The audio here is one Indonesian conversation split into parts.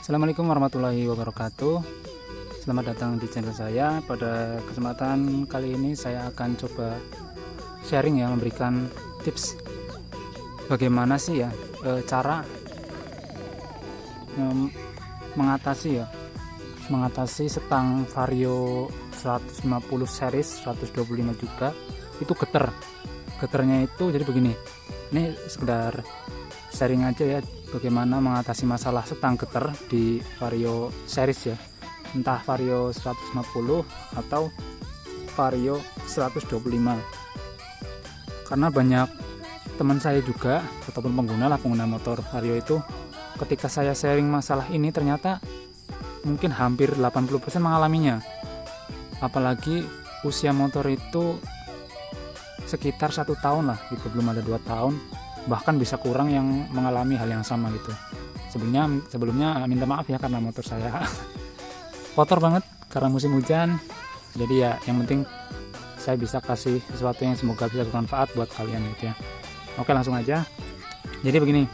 Assalamualaikum warahmatullahi wabarakatuh. Selamat datang di channel saya. Pada kesempatan kali ini saya akan coba sharing ya, memberikan tips bagaimana sih ya cara mengatasi setang Vario 150 series 125 juga itu geternya itu. Jadi begini, ini sekedar sharing aja ya, bagaimana mengatasi masalah setang geter di Vario series ya, entah Vario 150 atau Vario 125. Karena banyak teman saya juga ataupun pengguna motor Vario itu, ketika saya sharing masalah ini ternyata mungkin hampir 80% mengalaminya. Apalagi usia motor itu sekitar 1 tahun lah gitu, belum ada 2 tahun, bahkan bisa kurang yang mengalami hal yang sama gitu. Sebelumnya minta maaf ya, karena motor saya kotor banget karena musim hujan. Jadi ya yang penting saya bisa kasih sesuatu yang semoga bisa bermanfaat buat kalian gitu ya. Oke, langsung aja. Jadi begini,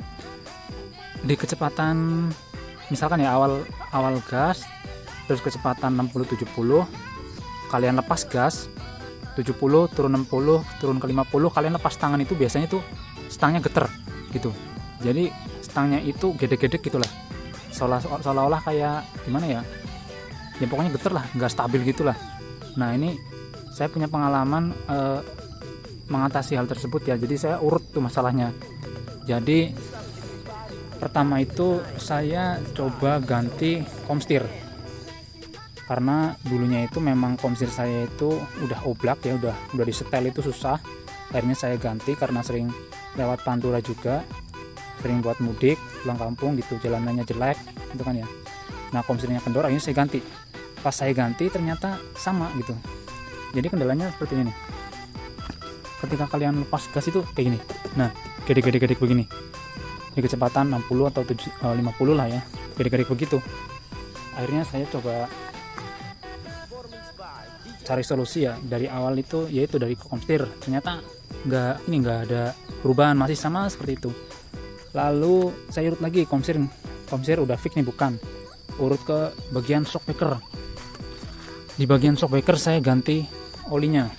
di kecepatan misalkan ya awal gas, terus kecepatan 60-70, kalian lepas gas 70 turun 60 turun ke 50, kalian lepas tangan, itu biasanya tuh stangnya geter gitu. Jadi stangnya itu gede-gede gitulah, seolah-olah kayak gimana ya, ya pokoknya geter lah, nggak stabil gitulah. Nah ini saya punya pengalaman mengatasi hal tersebut ya. Jadi saya urut tuh masalahnya. Jadi pertama itu saya coba ganti komstir, karena dulunya itu memang komstir saya itu udah oblak ya, udah disetel itu susah. Akhirnya saya ganti karena sering lewat Pantura juga, sering buat mudik pulang kampung gitu, jalanannya jelek gitu kan ya. Nah komstirnya kendor, akhirnya saya ganti. Pas saya ganti ternyata sama gitu. Jadi kendalanya seperti ini nih, ketika kalian lepas gas itu kayak gini, nah gede-gede begini di kecepatan 60 atau 50 lah ya, gede-gede begitu. Akhirnya saya coba cari solusi ya dari awal itu, yaitu dari komstir. Ternyata nggak ada perubahan, masih sama seperti itu. Lalu saya urut lagi komstir udah fix nih, bukan, urut ke bagian shockbreaker. Di bagian shockbreaker saya ganti olinya,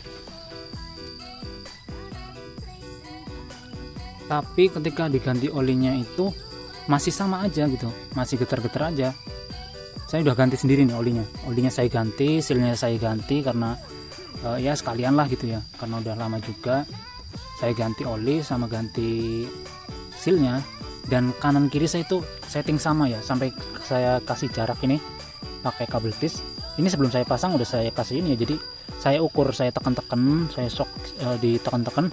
tapi ketika diganti olinya itu masih sama aja gitu, masih getar-getar aja. Saya udah ganti sendiri nih olinya saya ganti, sealnya saya ganti, karena ya sekalian lah gitu ya, karena udah lama juga. Saya ganti oli sama ganti sealnya, dan kanan kiri saya itu setting sama ya, sampai saya kasih jarak ini pakai kabel tis. Ini sebelum saya pasang udah saya kasih ini ya, jadi saya ukur, saya tekan-tekan, saya shock ditekan-tekan,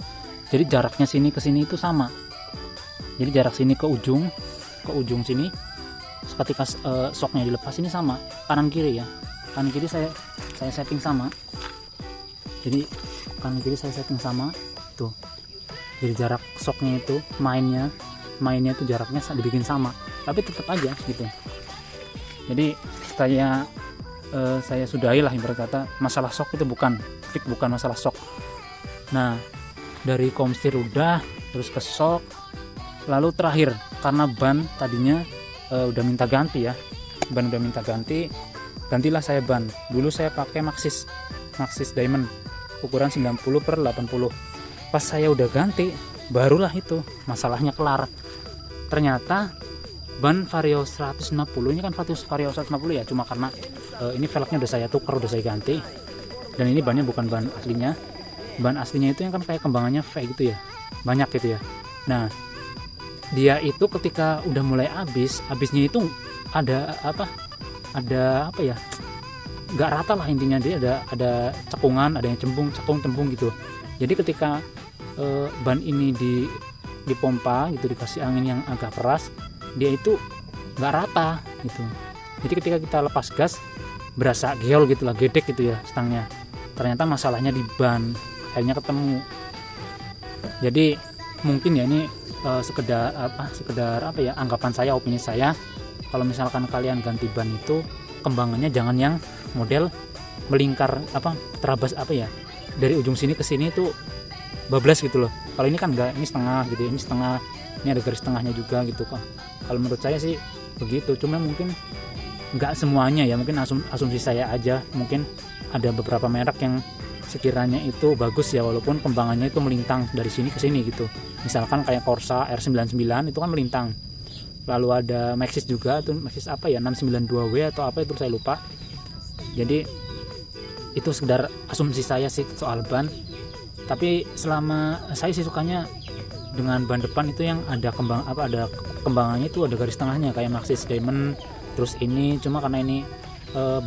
jadi jaraknya sini ke sini itu sama. Jadi jarak sini ke ujung sini, ketika shocknya dilepas ini sama, kanan kiri ya, kanan kiri saya setting sama. Jadi kanan kiri saya setting sama tuh, jadi jarak shocknya itu mainnya itu jaraknya dibikin sama, tapi tetap aja gitu. Jadi saya sudahi lah, ibarat kata masalah shock itu bukan masalah shock. Nah dari komstir udah, terus ke shock, lalu terakhir karena ban tadinya udah minta ganti ya, ban udah minta gantilah saya ban. Dulu saya pakai Maxxis Diamond ukuran 90/80. Pas saya udah ganti, barulah itu masalahnya kelar. Ternyata ban Vario 150, ini kan Vario 150 ya, cuma karena ini velgnya udah saya tukar, udah saya ganti, dan ini bannya bukan ban aslinya. Ban aslinya itu yang kan kayak kembangannya V gitu ya, banyak gitu ya. Nah dia itu ketika udah mulai habisnya itu ada apa ya, nggak rata lah intinya. Dia ada cekungan, ada yang cembung gitu. Jadi ketika ban ini dipompa gitu, dikasih angin yang agak keras, dia itu nggak rata gitu. Jadi ketika kita lepas gas berasa geol gitu lah, gedek gitu ya stangnya. Ternyata masalahnya di ban, akhirnya ketemu. Jadi mungkin ya ini sekedar apa ya, anggapan saya, opini saya, kalau misalkan kalian ganti ban itu kembangannya jangan yang model melingkar terabas dari ujung sini ke sini itu bablas gitu loh. Kalau ini kan enggak, ini setengah gitu, ini setengah, ini ada garis tengahnya juga gitu kok. Kalau menurut saya sih begitu. Cuma mungkin nggak semuanya ya, mungkin asumsi saya aja, mungkin ada beberapa merek yang sekiranya itu bagus ya, walaupun kembangannya itu melintang dari sini ke sini gitu. Misalkan kayak Corsa R99 itu kan melintang. Lalu ada Maxxis juga, tuh Maxxis apa ya, 692W atau apa itu saya lupa. Jadi itu sekedar asumsi saya sih soal ban. Tapi selama saya sih sukanya dengan ban depan itu yang ada ada kembangannya, itu ada garis tengahnya kayak Maxxis Diamond. Terus ini cuma karena ini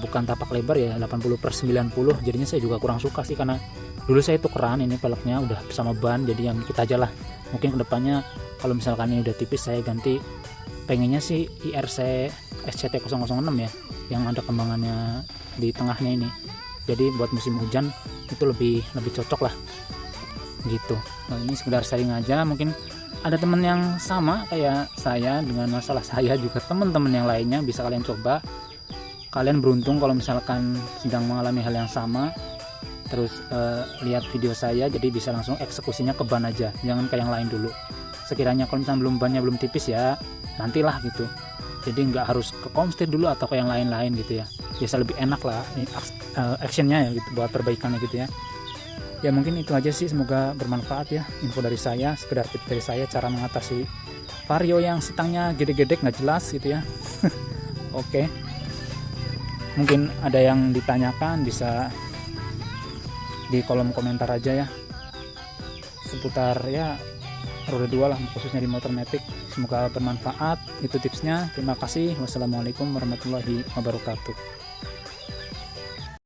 bukan tapak lebar ya, 80/90, jadinya saya juga kurang suka sih, karena dulu saya tukeran ini peleknya udah sama ban, jadi yang kita aja lah. Mungkin kedepannya kalau misalkan ini udah tipis, saya ganti, pengennya sih IRC SCT006 ya, yang ada kembangannya di tengahnya ini. Jadi buat musim hujan itu lebih cocok lah gitu. Nah, ini sekedar sharing aja, mungkin ada temen yang sama kayak saya dengan masalah saya, juga teman-teman yang lainnya bisa kalian coba. Kalian beruntung kalau misalkan sedang mengalami hal yang sama, terus lihat video saya, jadi bisa langsung eksekusinya ke ban aja, jangan kayak yang lain dulu. Sekiranya kalau misalnya bannya belum tipis ya nantilah gitu, jadi nggak harus ke komstir dulu atau ke yang lain-lain gitu ya, biasa lebih enak lah actionnya ya gitu, buat perbaikannya gitu ya. Ya mungkin itu aja sih, semoga bermanfaat ya info dari saya, sekedar tips dari saya cara mengatasi Vario yang setangnya gede-gede nggak jelas gitu ya. Oke. Mungkin ada yang ditanyakan bisa di kolom komentar aja ya, seputar ya roda 2 lah, khususnya di motor matic. Semoga bermanfaat, itu tipsnya. Terima kasih. Wassalamualaikum warahmatullahi wabarakatuh.